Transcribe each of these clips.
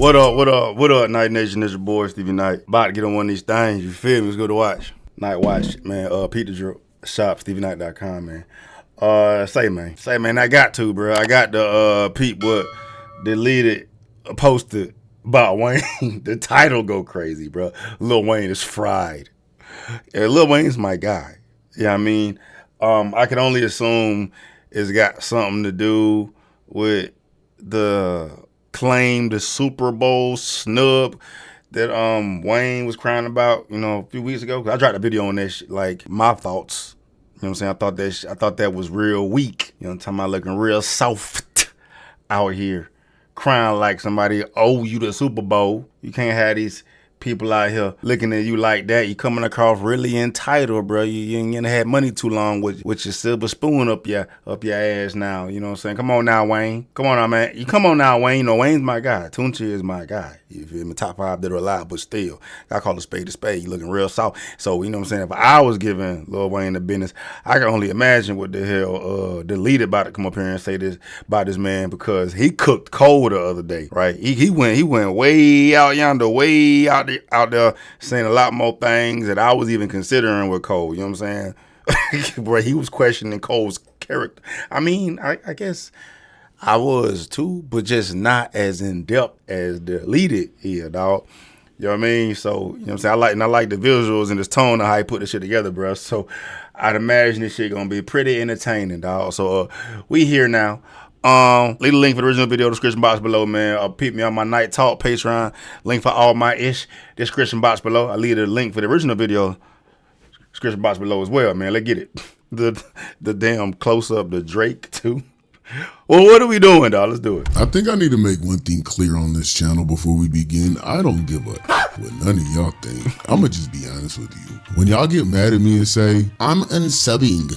What up, Sknightnation? It's your boy, Stevie Knight. About to get on one of these things, you feel me? It's good to watch. Night watch, man. Pete the Drill. Shop, StevieKnight.com, man. Say, man, I got to, bro. I got to peep what deleted, posted about Wayne. The title go crazy, bro. Lil Wayne is fried. Yeah, Lil Wayne's my guy. Yeah, I mean, I can only assume it's got something to do with the claim, the Super Bowl snub that Wayne was crying about, a few weeks ago. I dropped a video on that shit, like my thoughts. You know what I'm saying? I thought that was real weak. You know what I'm talking about? Looking real soft out here, crying like somebody owe you the Super Bowl. You can't have these people out here looking at you like that. You coming across really entitled, bro. You ain't had money too long with your silver spoon up your ass now. You know what I'm saying? Come on now, Wayne. Come on now, man. You come on now, Wayne. You know, Wayne's my guy. Tunchi is my guy. You feel me? Top 5 that are alive, but still, I call a spade a spade. You looking real soft. So, you know what I'm saying? If I was giving Lil Wayne the business, I can only imagine what the hell Deleted about to come up here and say this about this man, because he cooked cold the other day, right? He went way out yonder, way out there saying a lot more things that I was even considering with Cole. You know what I'm saying? Bro, he was questioning Cole's character. I mean, I guess I was too, but just not as in depth as Deleted here, dog. You know what I mean? So, you know what I'm saying? I like the visuals and this tone of how he put this shit together, bro. So I'd imagine this shit gonna be pretty entertaining, dog. So we here now. Leave the link for the original video in the description box below, man. Peep me on my Night Talk Patreon. Link for all my ish, description box below. I leave the link for the original video description box below as well, man. Let's get it. The damn close up, the Drake too. Well, what are we doing, dog? Let's do it. I think I need to make one thing clear on this channel before we begin. I don't give a what none of y'all think. I'ma just be honest with you. When y'all get mad at me and say, I'm unsubbing,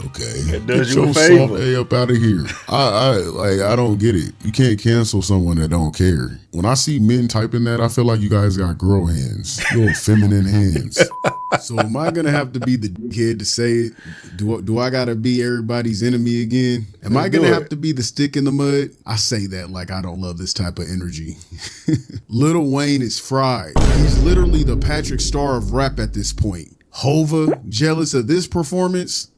okay, it does get you a your favor. soft A up out of here. I don't get it. You can't cancel someone that don't care. When I see men typing that, I feel like you guys got girl hands, little feminine hands. So am I gonna have to be the kid to say it? Do I gotta be everybody's enemy again? Am I gonna have to be the stick in the mud? I say that like I don't love this type of energy. Lil Wayne is fried. He's literally the Patrick Star of rap at this point. Hova, jealous of this performance?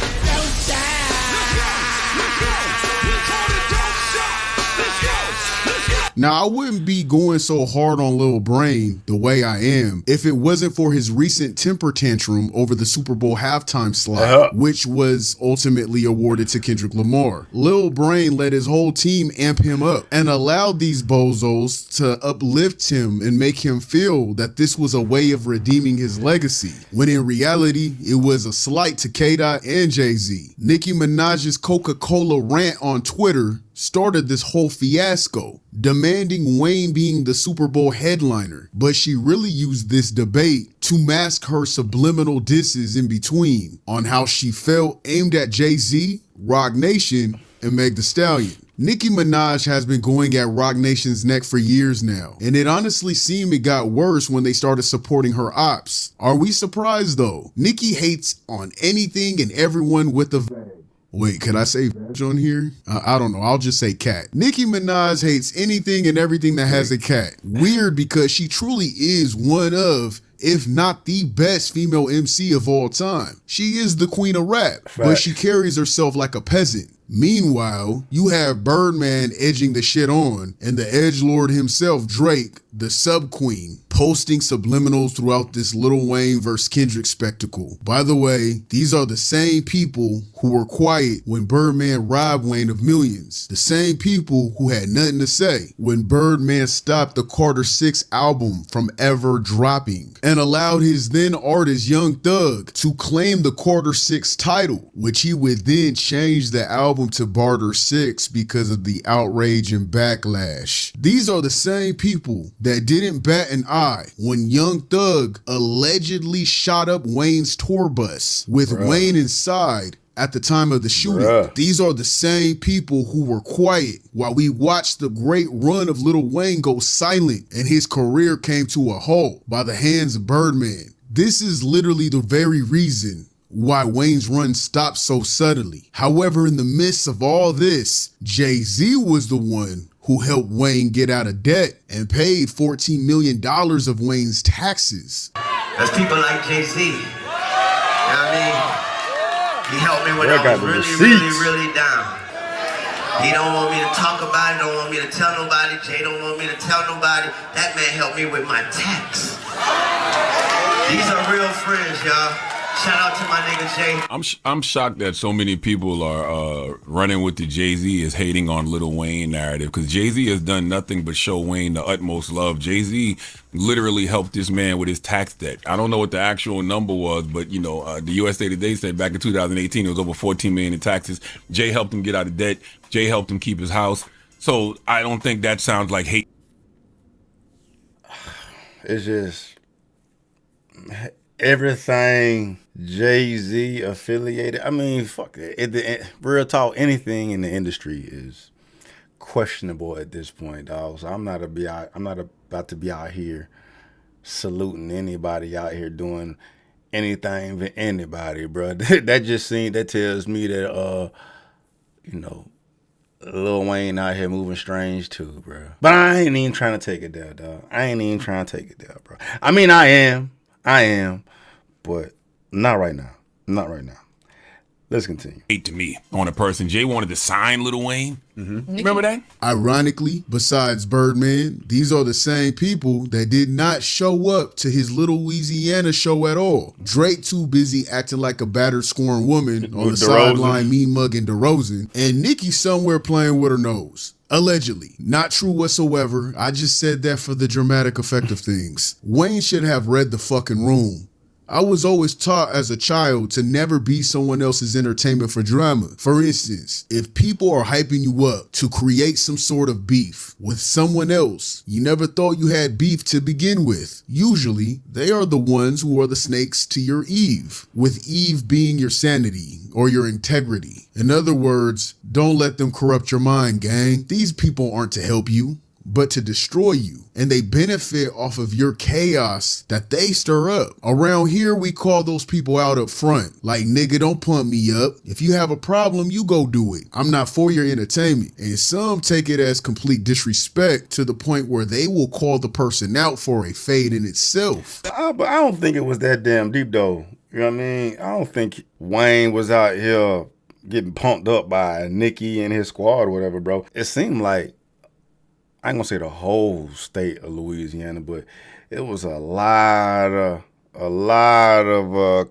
Now, I wouldn't be going so hard on Lil Brain the way I am if it wasn't for his recent temper tantrum over the Super Bowl halftime slot, which was ultimately awarded to Kendrick Lamar. Lil Brain let his whole team amp him up and allowed these bozos to uplift him and make him feel that this was a way of redeeming his legacy, when in reality, it was a slight to K-Dot and Jay-Z. Nicki Minaj's Coca-Cola rant on Twitter started this whole fiasco, demanding Wayne being the Super Bowl headliner, but she really used this debate to mask her subliminal disses in between on how she felt, aimed at Jay-Z, Roc Nation, and Meg Thee Stallion. Nicki Minaj has been going at Roc Nation's neck for years now, and it honestly seemed it got worse when they started supporting her ops. Are we surprised though? Nicki hates on anything and everyone with a vag. Wait, can I say vag on here? I don't know. I'll just say cat. Nicki Minaj hates anything and everything that has a cat. Weird, because she truly is one of, if not the best female MC of all time. She is the queen of rap, but she carries herself like a peasant. Meanwhile, you have Birdman edging the shit on, and the edgelord himself, Drake, the sub-queen, posting subliminals throughout this Lil Wayne vs. Kendrick spectacle. By the way, these are the same people who were quiet when Birdman robbed Wayne of millions. The same people who had nothing to say when Birdman stopped the Carter 6 album from ever dropping and allowed his then artist Young Thug to claim the Carter 6 title, which he would then change the album to Barter 6 because of the outrage and backlash. These are the same people that didn't bat an eye when Young Thug allegedly shot up Wayne's tour bus with Wayne inside at the time of the shooting. These are the same people who were quiet while we watched the great run of Lil Wayne go silent and his career came to a halt by the hands of Birdman. This is literally the very reason why Wayne's run stopped so suddenly. However, in the midst of all this, Jay-Z was the one who helped Wayne get out of debt and paid $14 million of Wayne's taxes. There's people like Jay-Z. You know what I mean? He helped me when I was really down. He don't want me to talk about it, don't want me to tell nobody. Jay don't want me to tell nobody. That man helped me with my tax. These are real friends, y'all. Shout out to my nigga Jay. I'm shocked that so many people are running with the Jay-Z is hating on Lil Wayne narrative, because Jay-Z has done nothing but show Wayne the utmost love. Jay-Z literally helped this man with his tax debt. I don't know what the actual number was, but you know, the USA Today said back in 2018 it was over $14 million in taxes. Jay helped him get out of debt. Jay helped him keep his house. So I don't think that sounds like hate. It's just everything Jay-Z affiliated. I mean, fuck it. Real talk, anything in the industry is questionable at this point, dog. So I'm not about to be out here saluting anybody out here doing anything for anybody, bro. That tells me that you know, Lil Wayne out here moving strange too, bro. But I ain't even trying to take it there, dog. I ain't even trying to take it there, bro. I mean, I am, but not right now. Not right now. Let's continue. Hate to me on a person. Jay wanted to sign Lil Wayne. Mm-hmm. Remember that? Ironically, besides Birdman, these are the same people that did not show up to his Little Louisiana show at all. Drake too busy acting like a battered, scorned woman on the sideline, mean mugging DeRozan, and Nicki somewhere playing with her nose. Allegedly. Not true whatsoever. I just said that for the dramatic effect of things. Wayne should have read the fucking room. I was always taught as a child to never be someone else's entertainment for drama. For instance, if people are hyping you up to create some sort of beef with someone else, you never thought you had beef to begin with. Usually, they are the ones who are the snakes to your Eve, with Eve being your sanity or your integrity. In other words, don't let them corrupt your mind, gang. These people aren't to help you, but to destroy you. And they benefit off of your chaos that they stir up. Around here, we call those people out up front. Like, nigga, don't pump me up. If you have a problem, you go do it. I'm not for your entertainment. And some take it as complete disrespect to the point where they will call the person out for a fade in itself. But I don't think it was that damn deep, though. You know what I mean? I don't think Wayne was out here getting pumped up by Nicki and his squad or whatever, bro. It seemed like, I ain't gonna say the whole state of Louisiana, but it was a lot of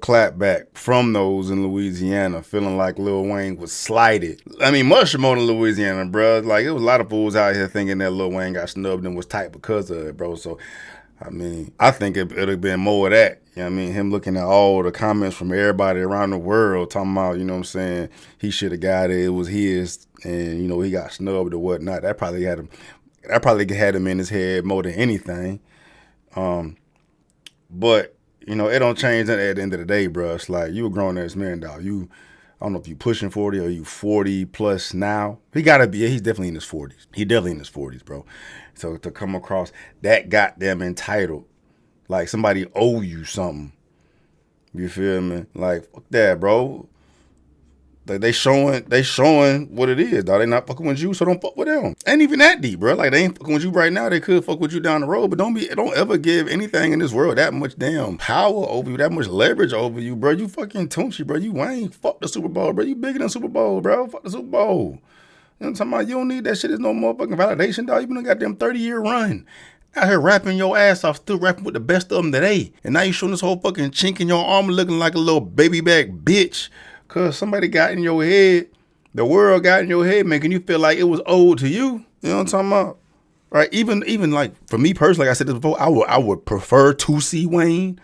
clapback from those in Louisiana, feeling like Lil Wayne was slighted. I mean, much more than Louisiana, bro. Like, it was a lot of fools out here thinking that Lil Wayne got snubbed and was tight because of it, bro. So, I mean, I think it'd have been more of that. You know what I mean? Him looking at all the comments from everybody around the world talking about, you know what I'm saying, he should have got it, it was his, and, you know, he got snubbed or whatnot. That probably had him in his head more than anything. But, you know, it don't change that at the end of the day, bro. It's like, you a grown-ass man, dog. I don't know if you pushing 40 or you 40 plus now. He's definitely in his 40s. He definitely in his 40s, bro. So to come across that goddamn entitled, like somebody owe you something. You feel me? Like, fuck that, bro. Like, they showing what it is, dog. They not fucking with you, so don't fuck with them. Ain't even that deep, bro. Like, they ain't fucking with you right now. They could fuck with you down the road, but don't ever give anything in this world that much damn power over you, that much leverage over you, bro. You fucking Tunchi, bro. You ain't fuck the Super Bowl, bro. You bigger than Super Bowl, bro. Fuck the Super Bowl. You know what I'm talking about? You don't need that shit. There's no motherfucking validation, dog. You been a goddamn 30-year run. Out here rapping your ass off, still rapping with the best of them today. And now you showing this whole fucking chink in your armor looking like a little baby back bitch. Cause somebody got in your head, the world got in your head, making you feel like it was owed to you. You know what I'm talking about? Right? Even like for me personally, like I said this before, I would prefer to see Wayne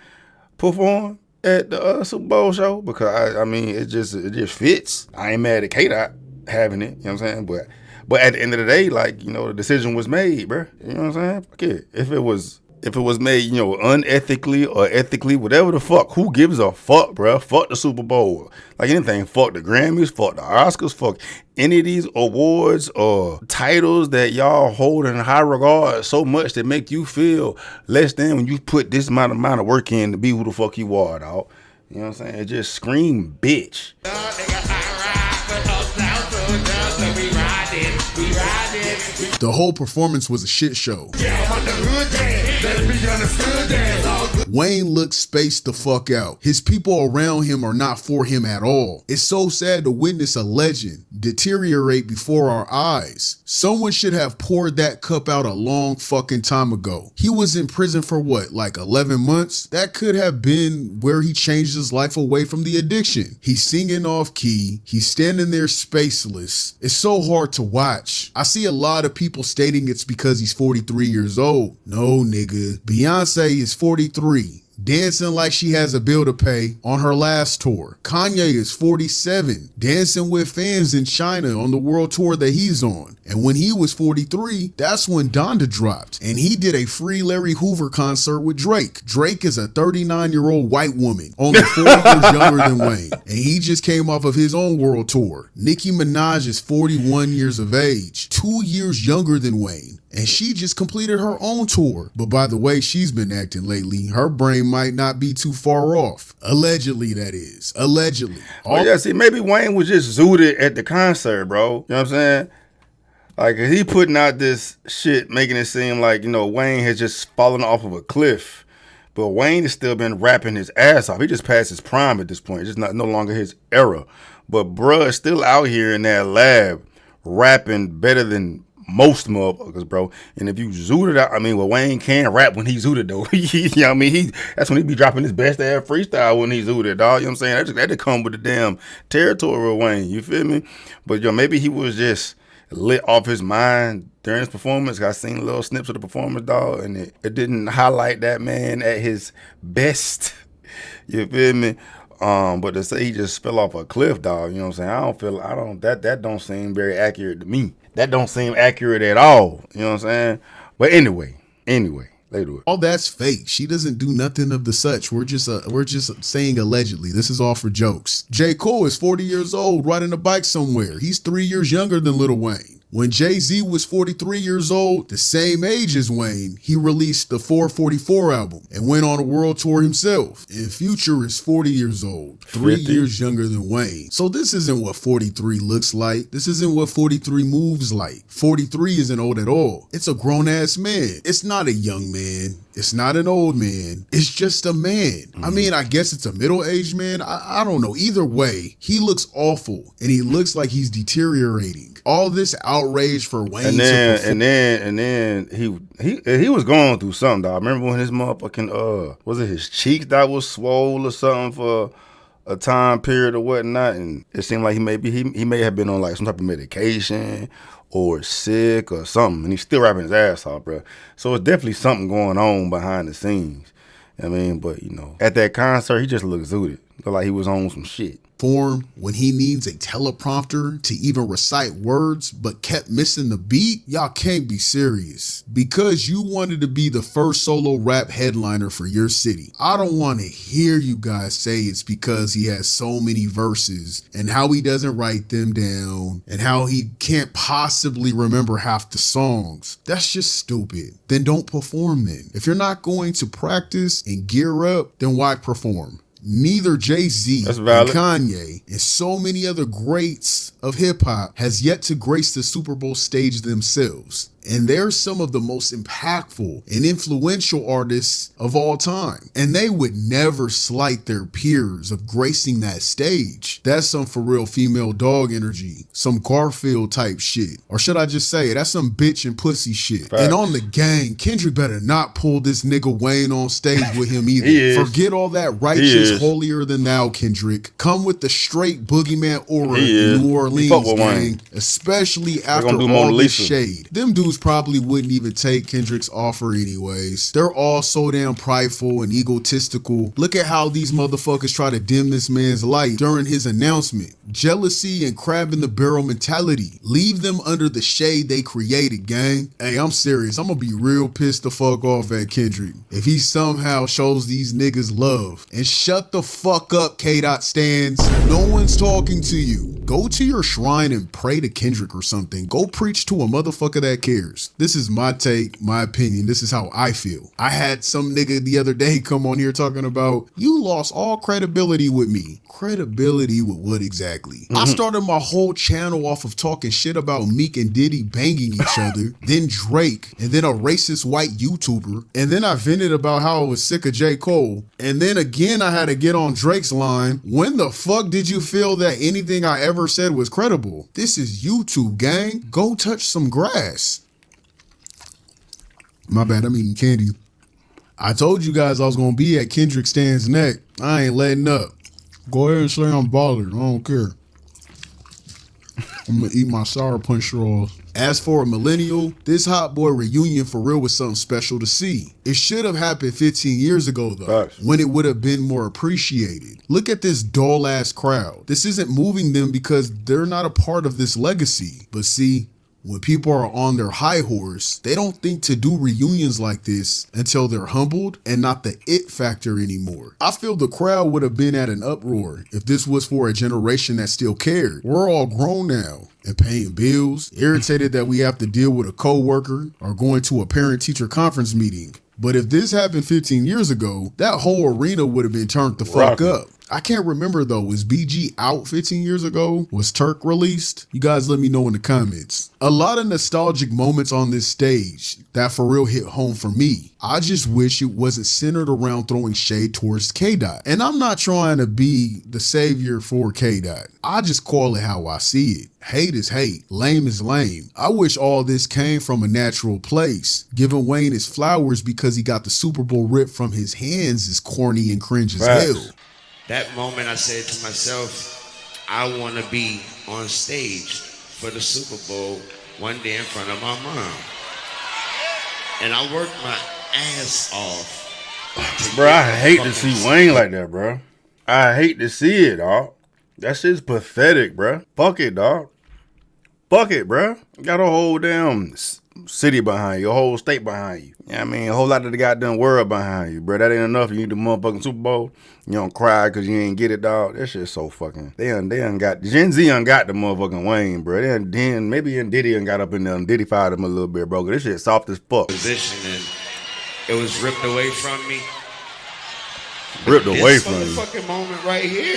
perform at the Super Bowl show because I mean it just fits. I ain't mad at K-Dot having it. You know what I'm saying? But at the end of the day, like, you know, the decision was made, bro. You know what I'm saying? Fuck it. If it was made, you know, unethically or ethically, whatever the fuck, who gives a fuck, bro? Fuck the Super Bowl. Like anything, fuck the Grammys, fuck the Oscars, fuck any of these awards or titles that y'all hold in high regard so much that make you feel less than when you put this amount of work in to be who the fuck you are, dog. You know what I'm saying? It just scream bitch. We riding. The whole performance was a shit show. Wayne looks spaced the fuck out. His people around him are not for him at all. It's so sad to witness a legend deteriorate before our eyes. Someone should have poured that cup out a long fucking time ago. He was in prison for what, like 11 months? That could have been where he changed his life away from the addiction. He's singing off key. He's standing there spaceless. It's so hard to watch. I see a lot of people stating it's because he's 43 years old. No, nigga. Beyonce is 43. Dancing like she has a bill to pay on her last tour. Kanye is 47, dancing with fans in China on the world tour that he's on. And when he was 43, that's when Donda dropped. And he did a free Larry Hoover concert with Drake. Drake is a 39-year-old white woman, only 4 years younger than Wayne. And he just came off of his own world tour. Nicki Minaj is 41 years of age, 2 years younger than Wayne. And she just completed her own tour. But by the way she's been acting lately, her brain might not be too far off. Allegedly, that is. Allegedly. Oh, yeah, see, maybe Wayne was just zooted at the concert, bro. You know what I'm saying? Like, he putting out this shit, making it seem like, you know, Wayne has just fallen off of a cliff. But Wayne has still been rapping his ass off. He just passed his prime at this point. It's just no longer his era. But bruh is still out here in that lab rapping better than most motherfuckers, bro. And if you zooted out, I mean, well, Wayne can rap when he's zooted, though. You know what I mean? That's when he be dropping his best ass freestyle when he's zooted, dog. You know what I'm saying? That just come with the damn territory of Wayne. You feel me? But, yo, maybe he was just lit off his mind during his performance. I seen little snips of the performance, dog, and it didn't highlight that man at his best. You feel me? But to say he just fell off a cliff, dog, you know what I'm saying? That don't seem very accurate to me. That don't seem accurate at all. You know what I'm saying? But anyway, they do it. All that's fake. She doesn't do nothing of the such. We're just saying allegedly. This is all for jokes. J. Cole is 40 years old riding a bike somewhere. He's 3 years younger than Lil Wayne. When Jay-Z was 43 years old, the same age as Wayne, he released the 444 album and went on a world tour himself. And Future is 40 years old, 3 years younger than Wayne. So this isn't what 43 looks like. This isn't what 43 moves like. 43 isn't old at all. It's a grown-ass man. It's not a young man. It's not an old man. It's just a man. I mean, I guess it's a middle-aged man. I don't know. Either way, he looks awful, and he looks like he's deteriorating. All this outrage for Wayne. And then he was going through something, dog. Remember when his motherfucking was it his cheeks that was swole or something for a time period or whatnot, and it seemed like he may have been on like some type of medication or sick or something, and he's still rapping his ass off, bro. So it's definitely something going on behind the scenes. I mean, but, you know, at that concert, he just looked zooted. Looked like he was on some shit. Form when he needs a teleprompter to even recite words but kept missing the beat. Y'all can't be serious. Because you wanted to be the first solo rap headliner for your city. I don't want to hear you guys say it's because he has so many verses and how he doesn't write them down and how he can't possibly remember half the songs. That's just stupid. Then don't perform then. If you're not going to practice and gear up, then why perform? Neither Jay-Z and Kanye and so many other greats of hip-hop has yet to grace the Super Bowl stage themselves. And they're some of the most impactful and influential artists of all time. And they would never slight their peers of gracing that stage. That's some for real female dog energy. Some Garfield type shit. Or should I just say, that's some bitch and pussy shit. Facts. And on the gang, Kendrick better not pull this nigga Wayne on stage with him either. Forget all that righteous, holier than thou, Kendrick. Come with the straight boogeyman aura in New Orleans, gang. Especially after all this shade. Them dudes probably wouldn't even take Kendrick's offer anyways. They're all so damn prideful and egotistical. Look at how these motherfuckers try to dim this man's light during his announcement. Jealousy and crab in the barrel mentality. Leave them under the shade they created, gang. Hey, I'm serious. I'm gonna be real pissed the fuck off at Kendrick if he somehow shows these niggas love. And shut the fuck up, K-Dot stands. No one's talking to you. Go to your shrine and pray to Kendrick or something. Go preach to a motherfucker that cares. This is my take, my opinion. This is how I feel. I had some nigga the other day come on here talking about, you lost all credibility with me. Credibility with what exactly? I started my whole channel off of talking shit about Meek and Diddy banging each other, then Drake, and then a racist white YouTuber, and then I vented about how I was sick of J. Cole, and then again I had to get on Drake's line. When the fuck did you feel that anything I ever said was credible? This is YouTube, gang. Go touch some grass. My bad, I'm eating candy. I told you guys I was gonna be at Kendrick Stan's neck. I ain't letting up. Go ahead and say I'm bothered. I don't care. I'm gonna eat my Sour Punch straws. As for a millennial, this Hot Boy reunion for real was something special to see. It should have happened 15 years ago though, when it would have been more appreciated. Look at this dull ass crowd. This isn't moving them because they're not a part of this legacy. But see, when people are on their high horse, they don't think to do reunions like this until they're humbled and not the it factor anymore. I feel the crowd would have been at an uproar if this was for a generation that still cared. We're all grown now and paying bills, irritated that we have to deal with a coworker or going to a parent-teacher conference meeting. But if this happened 15 years ago, that whole arena would have been turned the fuck up. I can't remember though, was BG out 15 years ago? Was Turk released? You guys let me know in the comments. A lot of nostalgic moments on this stage that for real hit home for me. I just wish it wasn't centered around throwing shade towards K-Dot. And I'm not trying to be the savior for K-Dot. I just call it how I see it. Hate is hate, lame is lame. I wish all this came from a natural place. Giving Wayne his flowers because he got the Super Bowl ripped from his hands is corny and cringe as hell. That moment I said to myself, I want to be on stage for the Super Bowl one day in front of my mom. And I worked my ass off. Bro, I hate to see Wayne like that, bro. I hate to see it, dog. That shit's pathetic, bro. Fuck it, dog. Fuck it, bro. Got a whole damn city behind you, a whole state behind you. You know what I mean? A whole lot of the goddamn world behind you, bro. That ain't enough. You need the motherfucking Super Bowl. You don't cry because you ain't get it, dog. That shit's so fucking. They done got Gen Z got the motherfucking Wayne, bro. Then maybe Diddy got up in there and Diddy-fied him a little bit, bro. This shit soft as fuck. Position and it was ripped away from me. Ripped away from you. This fucking moment right here.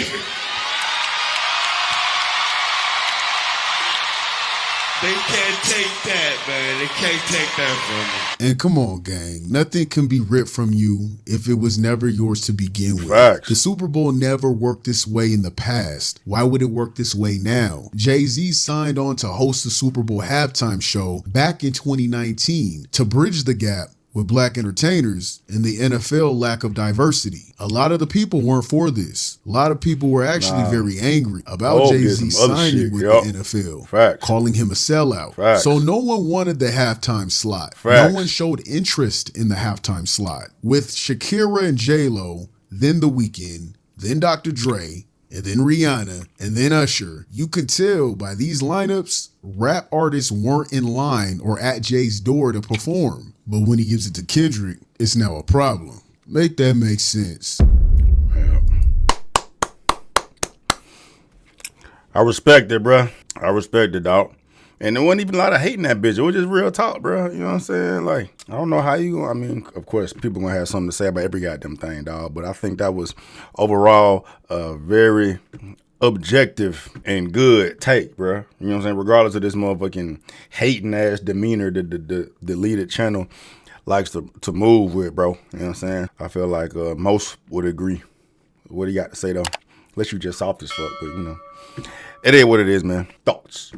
They can't take that, man. They can't take that from me. And come on, gang. Nothing can be ripped from you if it was never yours to begin with. Facts. The Super Bowl never worked this way in the past. Why would it work this way now? Jay-Z signed on to host the Super Bowl halftime show back in 2019 to bridge the gap with black entertainers and the NFL lack of diversity. A lot of the people weren't for this. A lot of people were actually very angry about Jay-Z signing with the NFL, calling him a sellout. So no one wanted the halftime slot. No one showed interest in the halftime slot. With Shakira and J-Lo, then The Weeknd, then Dr. Dre, and then Rihanna, and then Usher, you could tell by these lineups, rap artists weren't in line or at Jay's door to perform. But when he gives it to Kendrick, it's now a problem. Make that make sense. Yeah. I respect it, bro. I respect it, dog. And there wasn't even a lot of hating that bitch. It was just real talk, bro. You know what I'm saying? Like, I don't know how you, I mean, of course, people gonna have something to say about every goddamn thing, dog. But I think that was overall a very objective and good take, bro. You know what I'm saying? Regardless of this motherfucking hating ass demeanor that the deleted channel likes to move with, bro. You know what I'm saying? I feel like most would agree. What do you got to say, though? Unless you just soft as fuck, but you know. It is what it is, man. Thoughts?